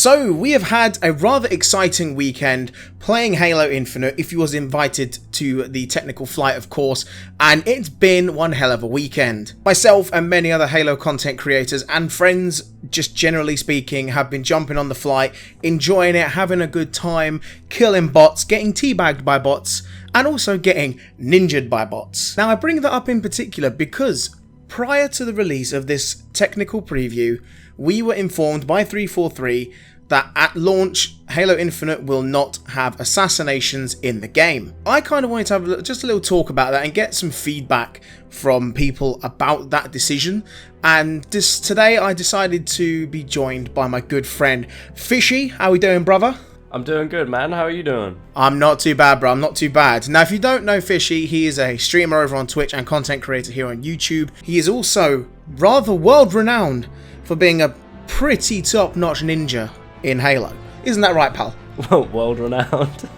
So, we have had a rather exciting weekend playing Halo Infinite, if you was invited to the technical flight of course, and it's been one hell of a weekend. Myself and many other Halo content creators and friends, just generally speaking, have been jumping on the flight, enjoying it, having a good time, killing bots, getting teabagged by bots, and also getting ninjaed by bots. Now, I bring that up in particular because prior to the release of this technical preview, we were informed by 343 that at launch, Halo Infinite will not have Assassinations in the game. I kind of wanted to have just a little talk about that and get some feedback from people about that decision. And today I decided to be joined by my good friend Fishy. How we doing, brother? I'm doing good, man. How are you doing? I'm not too bad, bro. I'm not too bad. Now, if you don't know Fishy, he is a streamer over on Twitch and content creator here on YouTube. He is also rather world-renowned for being a pretty top-notch ninja in Halo. Isn't that right, pal? Well, world-renowned.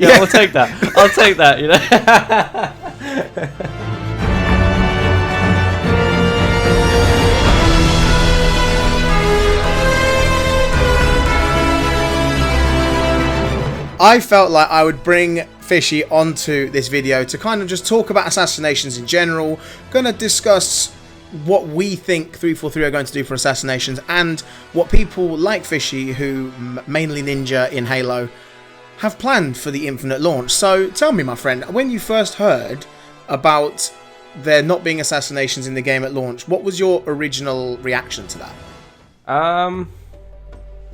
Yeah, I'll take that. I'll take that, you know. I felt like I would bring Fishy onto this video to kind of just talk about Assassinations in general, gonna discuss what we think 343 are going to do for Assassinations and what people like Fishy, who mainly ninja in Halo, have planned for the Infinite launch. So tell me, my friend, when you first heard about there not being Assassinations in the game at launch, what was your original reaction to that?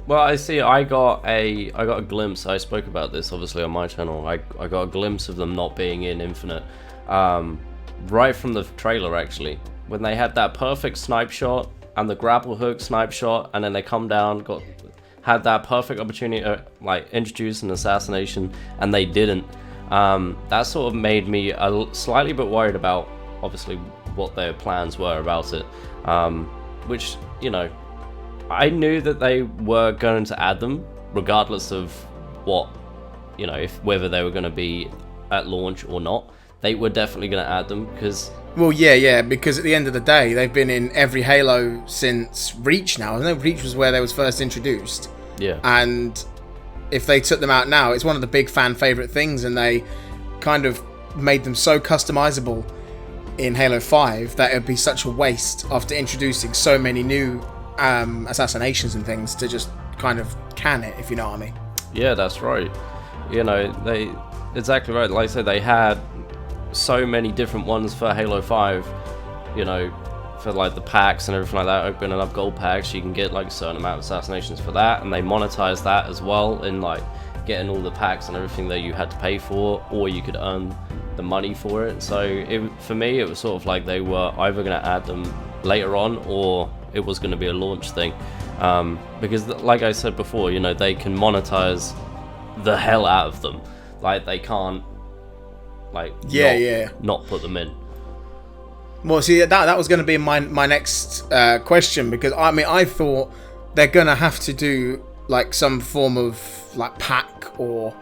Well, I got a glimpse. I spoke about this obviously on my channel. I got a glimpse of them not being in Infinite, right from the trailer actually. When they had that perfect snipe shot and the grapple hook snipe shot, and then they come down, had that perfect opportunity to like introduce an assassination, and they didn't. That sort of made me slightly bit worried about obviously what their plans were about it. Which, you know, I knew that they were going to add them regardless of what, you know, whether they were going to be at launch or not. They were definitely going to add them because... Well, yeah, because at the end of the day, they've been in every Halo since Reach now. I know Reach was where they was first introduced. Yeah. And if they took them out now, it's one of the big fan favourite things, and they kind of made them so customizable in Halo 5 that it would be such a waste after introducing so many new assassinations and things to just kind of can it, if you know what I mean. Yeah, that's right. You know, exactly right. Like I said, they had so many different ones for Halo 5, you know, for like the packs and everything like that, opening up gold packs, you can get like a certain amount of assassinations for that, and they monetize that as well in like getting all the packs and everything that you had to pay for, or you could earn the money for it. So for me, it was sort of like they were either going to add them later on, or it was going to be a launch thing, because like I said before, you know, they can monetize the hell out of them. Like they can't not put them in. Well, see, that was going to be my next question, because I mean, I thought they're going to have to do like some form of like pack or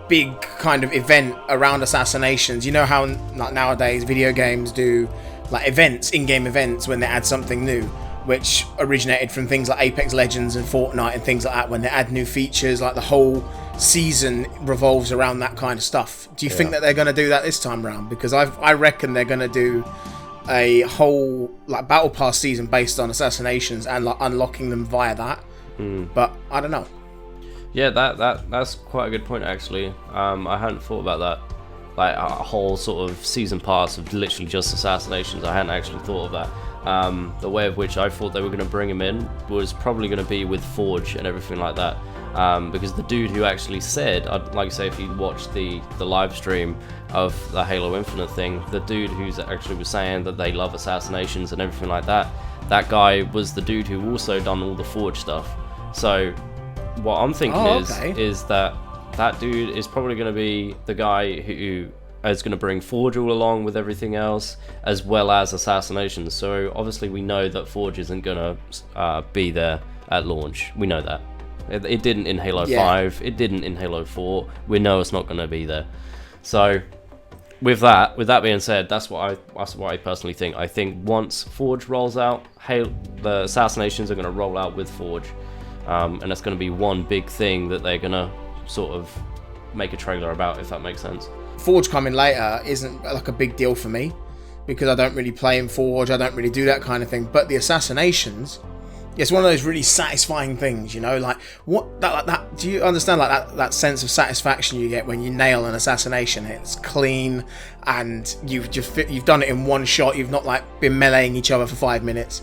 big kind of event around Assassinations. You know how like nowadays video games do like events, in-game events, when they add something new, which originated from things like Apex Legends and Fortnite and things like that. When they add new features, like the whole season revolves around that kind of stuff. Do you think that they're going to do that this time around? Because I reckon they're going to do a whole like battle pass season based on Assassinations and like unlocking them via that. But I don't know. Yeah, that's quite a good point actually. I hadn't thought about that. Like a whole sort of season pass of literally just Assassinations. I hadn't actually thought of that. The way of which I thought they were going to bring him in was probably going to be with Forge and everything like that. Because the dude who actually said, I'd like to say, if you watched the live stream of the Halo Infinite thing, the dude who's actually was saying that they love Assassinations and everything like that, that guy was the dude who also done all the Forge stuff. So what I'm thinking is that dude is probably going to be the guy who is going to bring Forge all along with everything else, as well as Assassinations. So obviously we know that Forge isn't going to be there at launch. We know that. It didn't in Halo 5, it didn't in Halo 4. We know it's not going to be there. So with that being said, that's what I personally think. I think once Forge rolls out, the Assassinations are going to roll out with Forge, and that's going to be one big thing that they're going to sort of make a trailer about, if that makes sense. Forge coming later isn't like a big deal for me because I don't really play in Forge. I don't really do that kind of thing. But the Assassinations, it's one of those really satisfying things, you know, like that. Do you understand like that sense of satisfaction you get when you nail an assassination? It's clean, and you've done it in one shot. You've not like been meleeing each other for 5 minutes.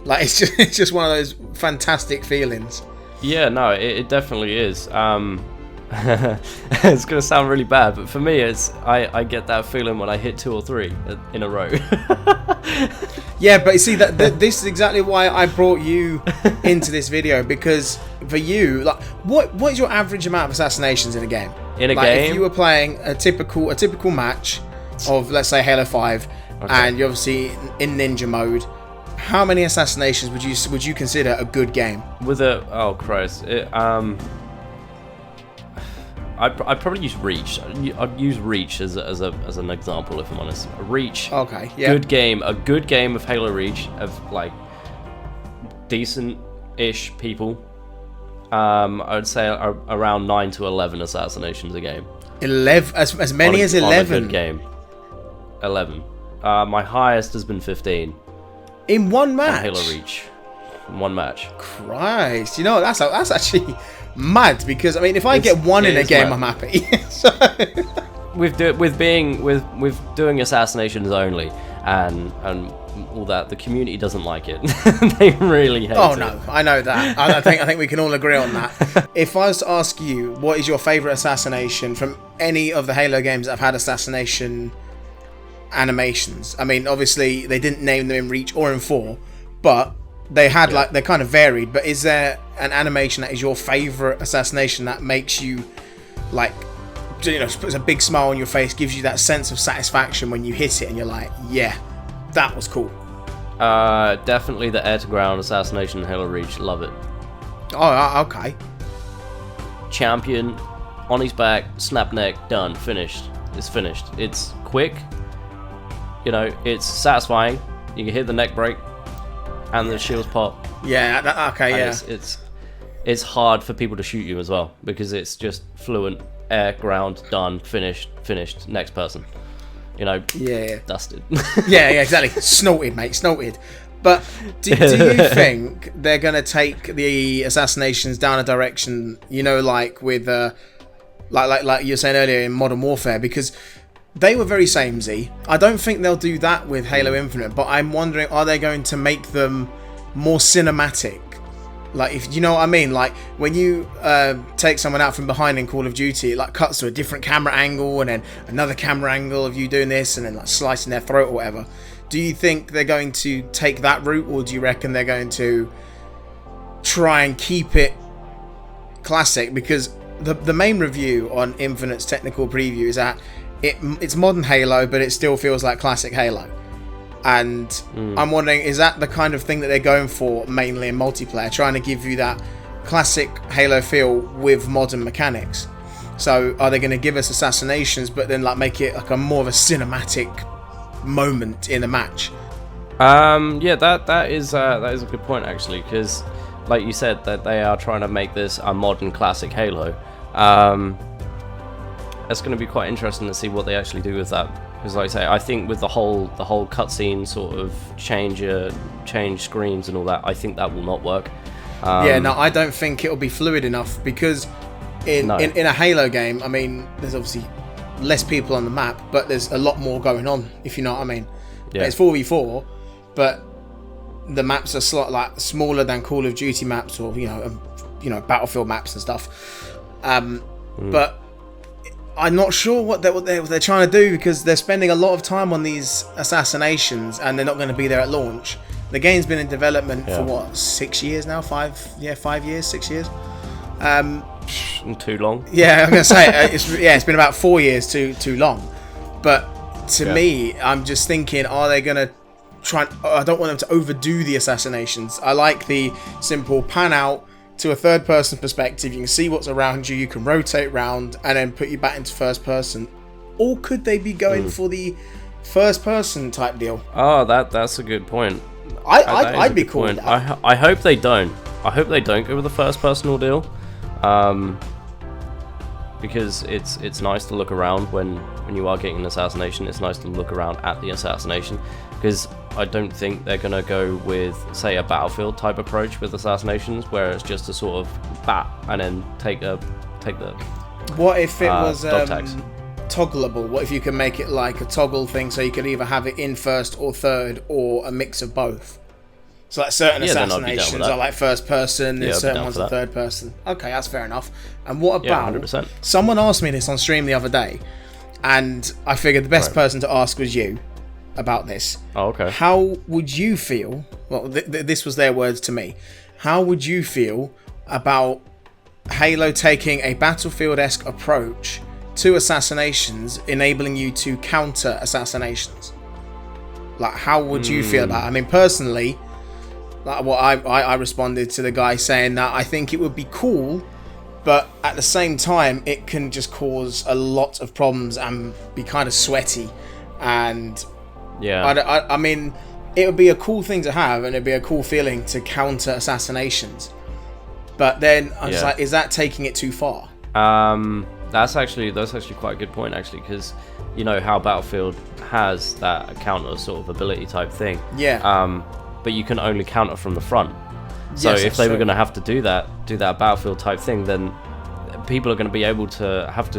Like it's just one of those fantastic feelings. Yeah, no, it definitely is. It's gonna sound really bad, but for me, I get that feeling when I hit 2 or 3 in a row. Yeah, but you see that this is exactly why I brought you into this video, because for you, like, what is your average amount of assassinations in a game? In a like, game, if you were playing a typical match of, let's say, Halo 5, okay, and you're obviously in ninja mode, how many assassinations would you consider a good game? With oh Christ, I'd probably use Reach. I'd use Reach as an example, if I'm honest. Reach. Okay. Yeah. A good game of Halo Reach of like decent-ish people. I would say around 9 to 11 assassinations a game. 11, as many as 11. On a good game. 11. My highest has been 15. In one match. On Halo Reach. In one match. Christ, you know that's actually mad, because I mean, if I get one in a game, I'm happy. So. With doing assassinations only and all that, the community doesn't like it. They really hate it. Oh no, I know that. I think we can all agree on that. If I was to ask you, what is your favourite assassination from any of the Halo games that have had assassination animations? I mean, obviously they didn't name them in Reach or in 4, but they had like, they're kind of varied. But is there an animation that is your favourite assassination that makes you like, you know, puts a big smile on your face, gives you that sense of satisfaction when you hit it and you're like, yeah, that was cool? Definitely the air to ground assassination in Halo Reach. Love it. Oh, okay. Champion on his back, snap neck, done, finished. It's finished. It's quick. You know, it's satisfying. You can hit the neck break, and the shields pop. Yeah. Okay. And yeah. It's hard for people to shoot you as well, because it's just fluent air, ground, done, finished, next person. You know, dusted. yeah, exactly. Snorted, mate, snorted. But do you think they're going to take the assassinations down a direction, you know, like with, like you were saying earlier in Modern Warfare, because they were very samey. I don't think they'll do that with Halo Infinite, but I'm wondering, are they going to make them more cinematic? Like, if you know what I mean, like when you take someone out from behind in Call of Duty, it like cuts to a different camera angle and then another camera angle of you doing this and then like slicing their throat or whatever. Do you think they're going to take that route, or do you reckon they're going to try and keep it classic? Because the main review on Infinite's technical preview is that it's modern Halo, but it still feels like classic Halo. And I'm wondering, is that the kind of thing that they're going for mainly in multiplayer, trying to give you that classic Halo feel with modern mechanics? So are they going to give us assassinations, but then like make it like a more of a cinematic moment in a match? Yeah, that is a good point, actually, because like you said, that they are trying to make this a modern classic Halo. It's going to be quite interesting to see what they actually do with that. Because, like I say, I think with the whole cutscene sort of change screens and all that, I think that will not work. I don't think it'll be fluid enough, because in a Halo game, I mean, there's obviously less people on the map, but there's a lot more going on, if you know what I mean. Yeah. It's 4v4, but the maps are like smaller than Call of Duty maps, or you know Battlefield maps and stuff. But I'm not sure what they're trying to do, because they're spending a lot of time on these assassinations and they're not going to be there at launch. The game's been in development for what, 6 years now? 5 years, 6 years. Too long. Yeah, I'm gonna say it's been about 4 years too long. But to me, I'm just thinking, are they gonna try? I don't want them to overdo the assassinations. I like the simple pan out to a third person perspective. You can see what's around you, you can rotate round and then put you back into first person. or could they be going for the first-person type deal? Oh, that's a good point. I'd be cool with that. I hope they don't. I hope they don't go with the first-person deal, because it's nice to look around when you are getting an assassination. It's nice to look around at the assassination, because I don't think they're gonna go with, say, a Battlefield type approach with assassinations, where it's just a sort of bat and then take the. What if it was dog tags. toggleable? What if you can make it like a toggle thing, so you could either have it in first or third, or a mix of both? So like certain assassinations are like first person, and certain ones are third person. Okay, that's fair enough. And what about 100%. Someone asked me this on stream the other day, and I figured the best person to ask was you about this. Oh, okay. How would you feel? Well, this was their words to me. How would you feel about Halo taking a Battlefield-esque approach to assassinations, enabling you to counter assassinations? Like, how would you feel about it? I mean, personally, like, what I responded to the guy saying that I think it would be cool, but at the same time, it can just cause a lot of problems and be kind of sweaty. And I mean, it would be a cool thing to have, and it'd be a cool feeling to counter assassinations. But then I'm just like, is that taking it too far? That's actually quite a good point, actually, because you know how Battlefield has that counter sort of ability type thing. Yeah. But you can only counter from the front. So if they were going to have to do that Battlefield type thing, then people are going to be able to have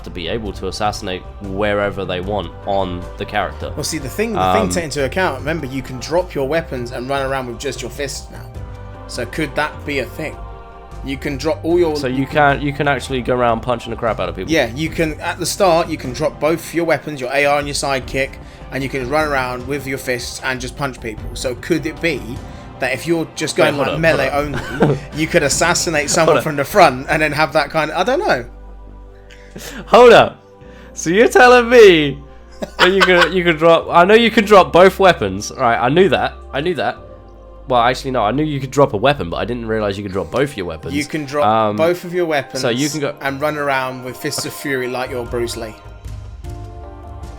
to be able to assassinate wherever they want on the character. Well, see, the thing to take into account, remember, you can drop your weapons and run around with just your fists now. So could that be a thing? You can drop all your... So you can actually go around punching the crap out of people. Yeah, you can, at the start, you can drop both your weapons, your AR and your sidekick, and you can run around with your fists and just punch people. So could it be that if you're just going like melee only, you could assassinate someone from the front and then have that kind of... I don't know. Hold up. So you're telling me that you can drop... I know you can drop both weapons. Right, I knew that. Well, actually, no. I knew you could drop a weapon, but I didn't realize you could drop both your weapons. You can drop both of your weapons, so you can go and run around with Fists of Fury like you're Bruce Lee.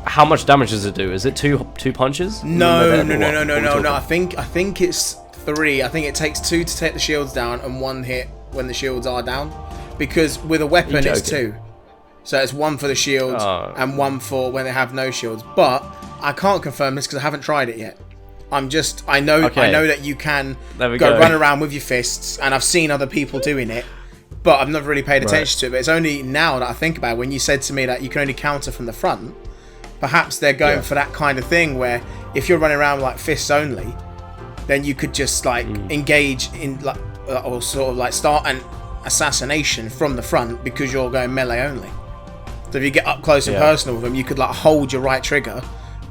How much damage does it do? Is it two punches? No. I think it's 3. I think it takes 2 to take the shields down and 1 hit when the shields are down. Because with a weapon, it's 2. So it's 1 for the shields and 1 for when they have no shields. But I can't confirm this because I haven't tried it yet. I know that you can go run around with your fists, and I've seen other people doing it, but I've never really paid attention to it. But it's only now that I think about it, when you said to me that you can only counter from the front, perhaps they're going for that kind of thing where if you're running around with like fists only, then you could just like engage in like or sort of like start an assassination from the front because you're going melee only. So if you get up close and personal with them, you could like hold your right trigger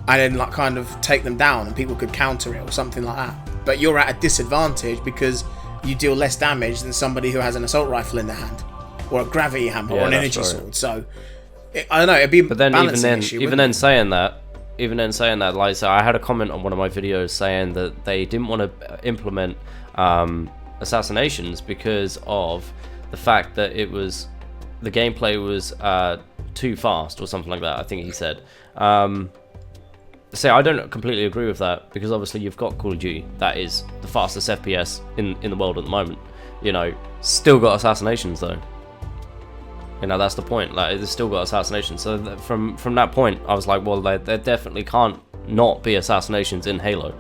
and then like kind of take them down, and people could counter it or something like that. But you're at a disadvantage because you deal less damage than somebody who has an assault rifle in their hand, or a gravity hammer, or an energy sword. So I don't know. It'd be a balancing issue. Even then saying that, like, so I had a comment on one of my videos saying that they didn't want to implement assassinations because of the fact that the gameplay was too fast or something like that. I think he said. I don't completely agree with that, because obviously you've got Call of Duty, that is the fastest FPS in the world at the moment. You know, still got assassinations though. You know, that's the point. Like, it's still got assassinations. So from that point, I was like, well, there definitely can't not be assassinations in Halo,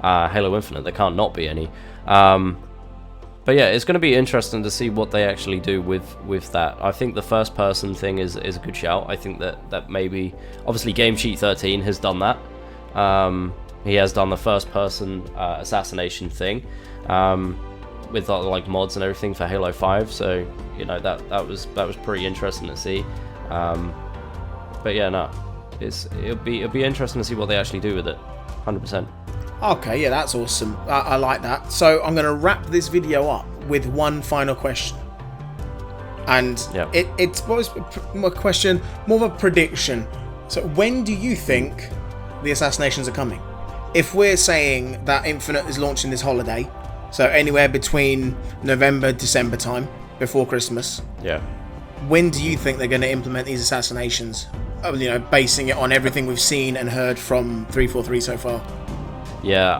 Halo Infinite. There can't not be any. But yeah, it's going to be interesting to see what they actually do with that. I think the first person thing is a good shout. I think that maybe, obviously Game Cheat 13 has done that. He has done the first person assassination thing with like mods and everything for Halo 5. So you know that was pretty interesting to see. But yeah, no, it'll be interesting to see what they actually do with it. 100%. Okay, yeah, that's awesome. I like that. So I'm going to wrap this video up with one final question. And it's a question, more of a prediction. So when do you think the assassinations are coming? If we're saying that Infinite is launching this holiday, so anywhere between November, December time, before Christmas. Yeah. When do you think they're going to implement these assassinations? basing it on everything we've seen and heard from 343 so far. Yeah,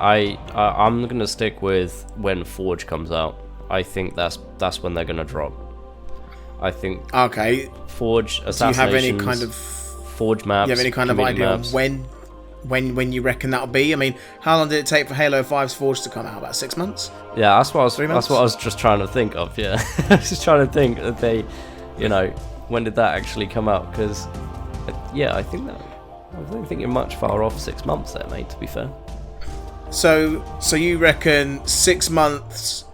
I'm gonna stick with when Forge comes out. I think that's when they're gonna drop. I think. Okay. Forge, Assassinations. Do you have any kind of Forge maps? Do you have any kind of idea on when you reckon that'll be? I mean, how long did it take for Halo 5's Forge to come out? About 6 months? Yeah, that's what I was. 3 months? That's what I was just trying to think of. Yeah, I was just trying to think that they, when did that actually come out? Because, yeah, I don't think you're much far off 6 months there, mate. To be fair. So you reckon 6 months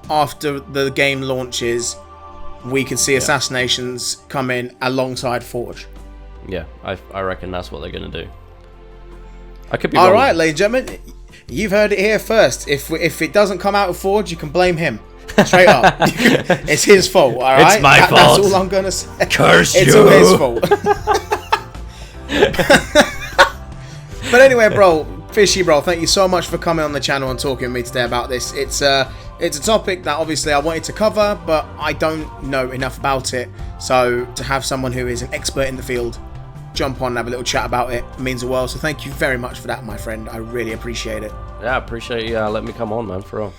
after the game launches, we could see Assassinations come in alongside Forge? Yeah, I reckon that's what they're gonna do. I could be wrong. All right, ladies and gentlemen, you've heard it here first. If it doesn't come out of Forge, you can blame him. Straight up. It's his fault, all right? It's my fault. That's all I'm going to say. Curse it's you. all his fault. But anyway, bro, Fishy, bro, thank you so much for coming on the channel and talking with me today about this. It's a topic that obviously I wanted to cover, but I don't know enough about it. So to have someone who is an expert in the field jump on and have a little chat about it means the world. So thank you very much for that, my friend. I really appreciate it. Yeah, I appreciate you letting me come on, man, for real.